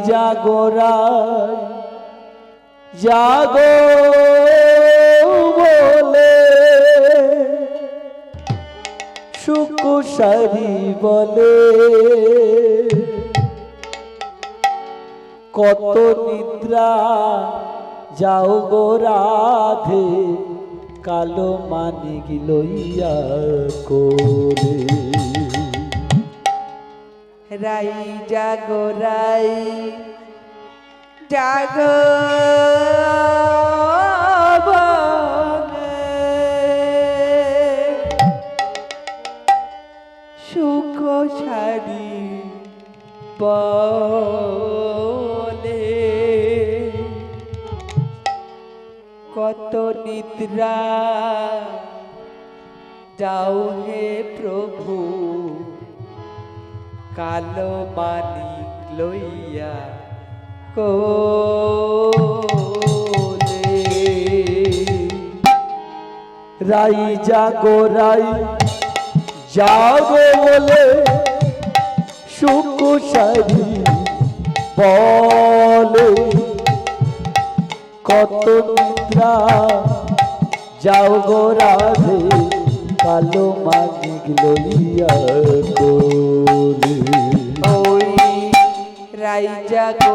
জাগো রাই জাগো বলে সুকুশারি বলে কত নিদ্রা যাও গো রাধে কালো মানিক লইয়া করে রাই জাগো রাই জাগো সুখ ছাড়ি বলে কত নিদ্রা যাও হে প্রভু কালো মানিক লইয়া কোলে রাই জাগো রাই জাগো বলে সুকুশারি বলে কত নিদ্রা যাও গো রাধে কালো মানিক লইয়া কোলে ওই রাই জাগো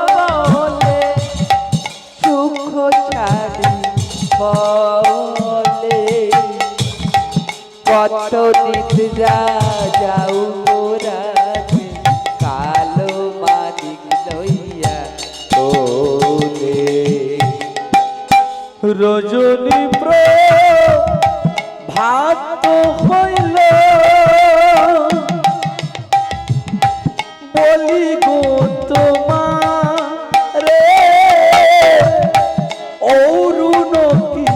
বলে সুখ ছাড়ি বলে কত নিদ্রা যাও রাধে কালো মানিক লইয়া কোলে রজনী ভাত হইল বলি গো তোমারে অরুণ কি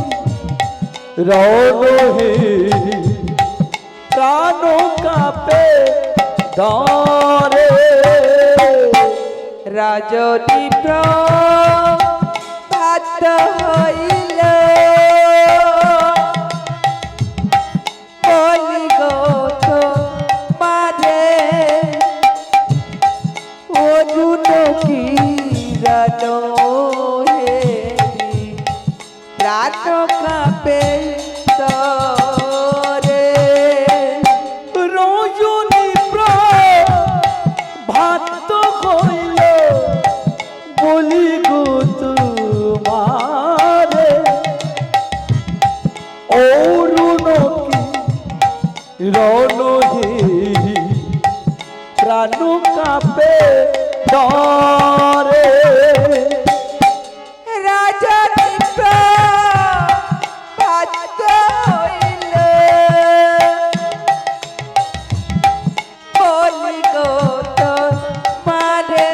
রণহে প্রাণ কাপে ধরে রজনী ভাত হইল বলি গো তোমারে অরুণ কিরণ হেরি প্রাণ কাঁপে তরে রজনী ভাত হইল বলি গো তোমারে অরুণ কি রণহে প্রাণ কাঁপে ডরে রজনী ভাত হইল বলি গো তোমারে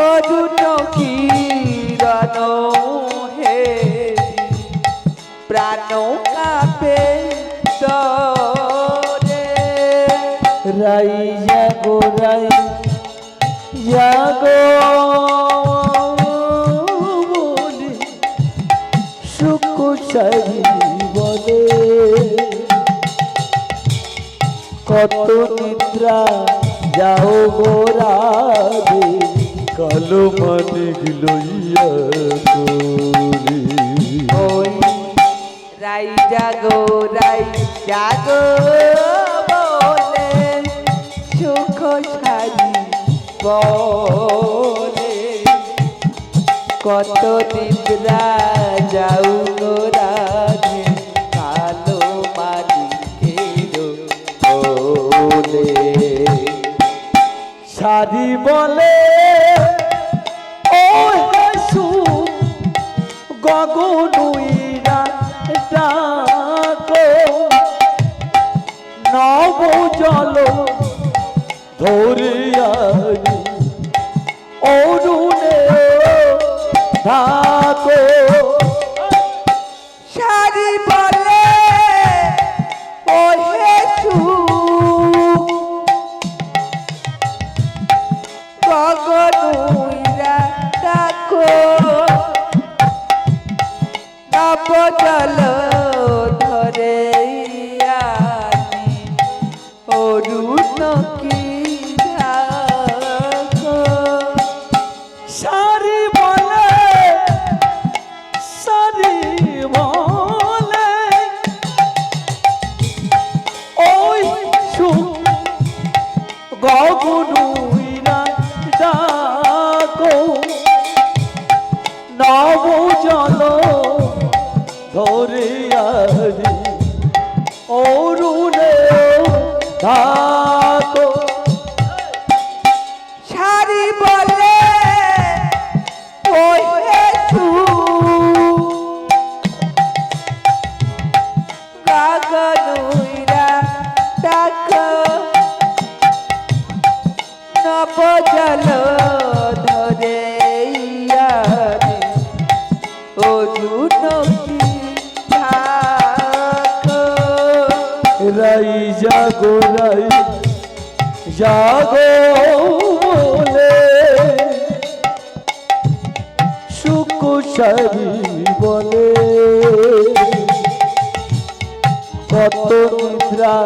অরুণ কিরণ হেরি প্রাণ কাঁপে তরে রাই জাগো বলে সুকুশারি বলে কত নিদ্রা যাও গো রাধে কালো মানিক লইয়া কোলে ওই রাই জাগো বলে সুখ ছাড়ি বলে কত নিদ্রা যাও গো রাধে কালো মানিকের কোলে সারি বলে ও হেসু গগনুইরা ডাকো নব জল ধরিয়ানি অরুণে থাকো সারি বলে ও হেসু গগনুইরা ডাকো নব জল ধরে আনি অরু অর্জুন কি ঢাকো সারি বলে ওই সুখ গগনুইরা ডাকো নব জল ধরে আরি অরুণে থাকো সারি বলে ওই হেতু গগনুইরা ডাকো নব জল ধরে ইয়ারে অর্জুন কি ঢাকো রাই জাগো বলে সুখ সারি বলে কত নিদ্রা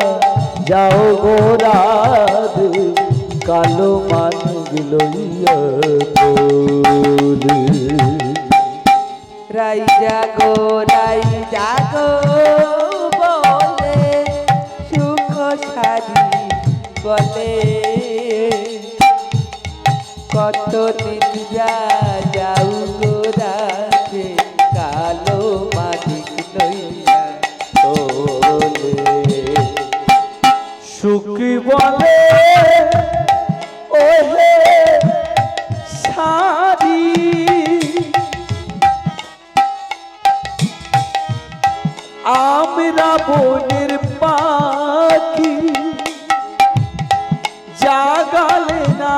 যাও গো রাধে কালো মান লইয়া তোলে রাই জাগো বলে সুখ সারি বলে কত নিদ্রা যাও গো রাধে কালো মালিক লইয়া তোলে সুখী বলে ওহে সারি আমরা বনের পাখি জাগালে না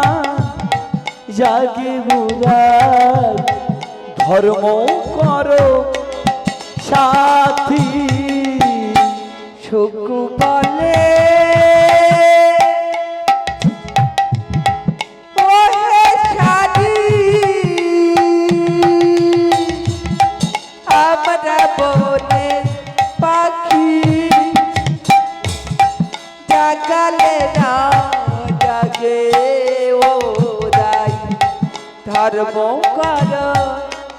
জাগে বুড়াই ধর্ম করো সাথী সুখ বলে ওহে সারি আমরা বনের পাখি জাগালে না জাগে ও রাই ধর্ম কর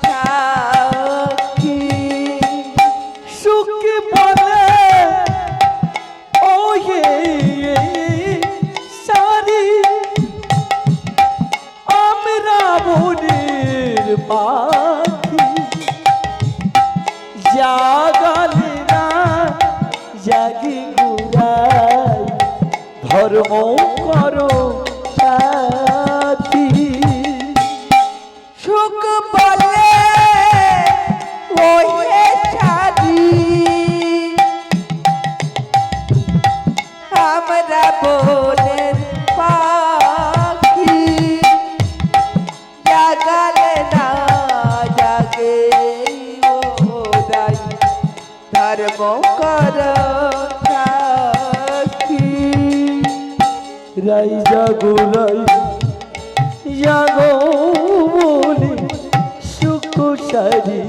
সাক্ষী সুখ বলে ওহে সারি আমরা বনের পাখি জাগালে না জাগি গুড়াই ধর্ম করো সাথী সুখ বলে ওহে সারি আমরা বনের পাখি জাগালে না জাগে ও রাই ধর্ম কর সাক্ষী রাই জাগো বলে সুখ সারি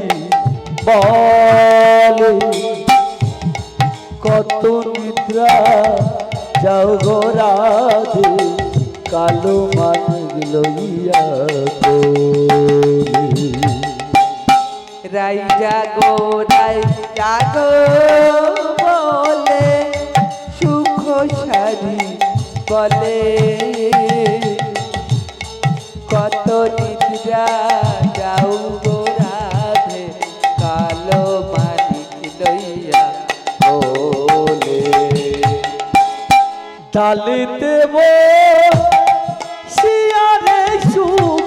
বলে কত নিদ্রা যাও গো রাধে কালো মান লইয়া তোলে রাই জাগো বলে সুখ সারি বলে কত নিদ্রা যাও গো রাধে কালো মালিক লইয়া বলে ডালে দেব শিয়ারে সুখ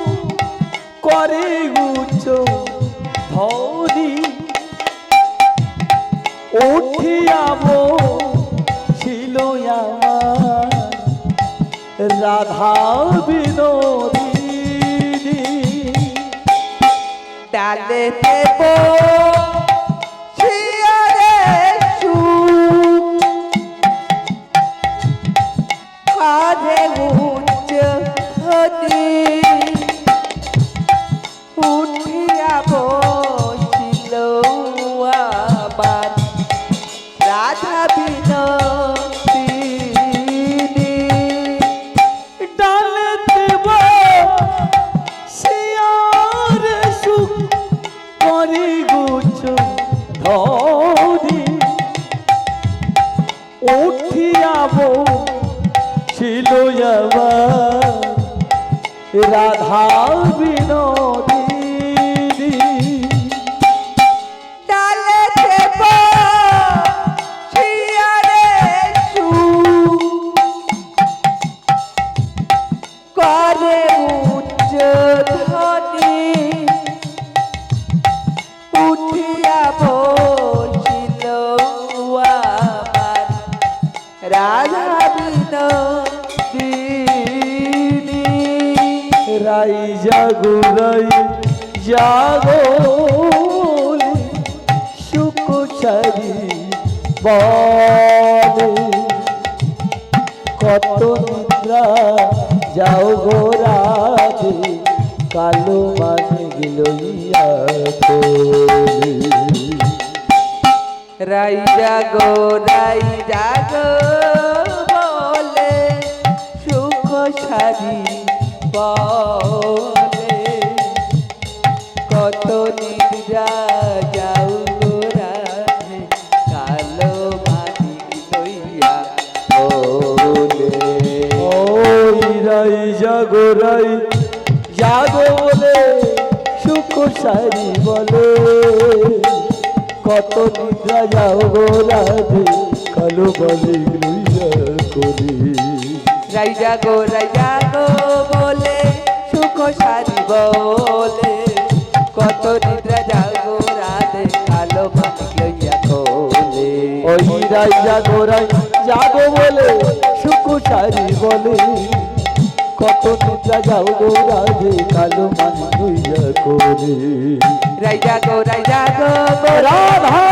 করে উচ্চ ধরি উঠিয়াব ছিল আমার রাধা বিনোদিনী ডালে দেব শিয়ারে সুখ কাঁধে উচ্চ ধরি উঠিয়া বসিল আবার রাধা বিনোদিনী আমার রাধা বিনোদিনী ডালে দেব শিয়ারে সুখ করে উচ্চ ধ্বনি উঠিয়া বসিল আমার রাধা বিনোদিনী রাই জাগো জাগো সুখ সারি বলে কত নিদ্রা যাও গো রাধে কালো মানে গিলইয়া তোলে রাই জাগো বলে সুখ সারি বলে কত নিদ্রা যাও রাধে কালো মানিক লইয়া বলে ওই রাই জাগো বলে সুখ সারি বলে কত নিদ্রা যাও গো রাধে কালো বলে লইয়া করি রাই জাগো বলে সুখ সারি বলে কত নিদ্রা যাও রাধে কালো মানিক লইয়া কোলে ওই রাই জাগো বলে সুখ সারি বলে কত নিদ্রা যাও গো রাধে কালো মানে লইয়া করে রাই জাগো বলে রাধা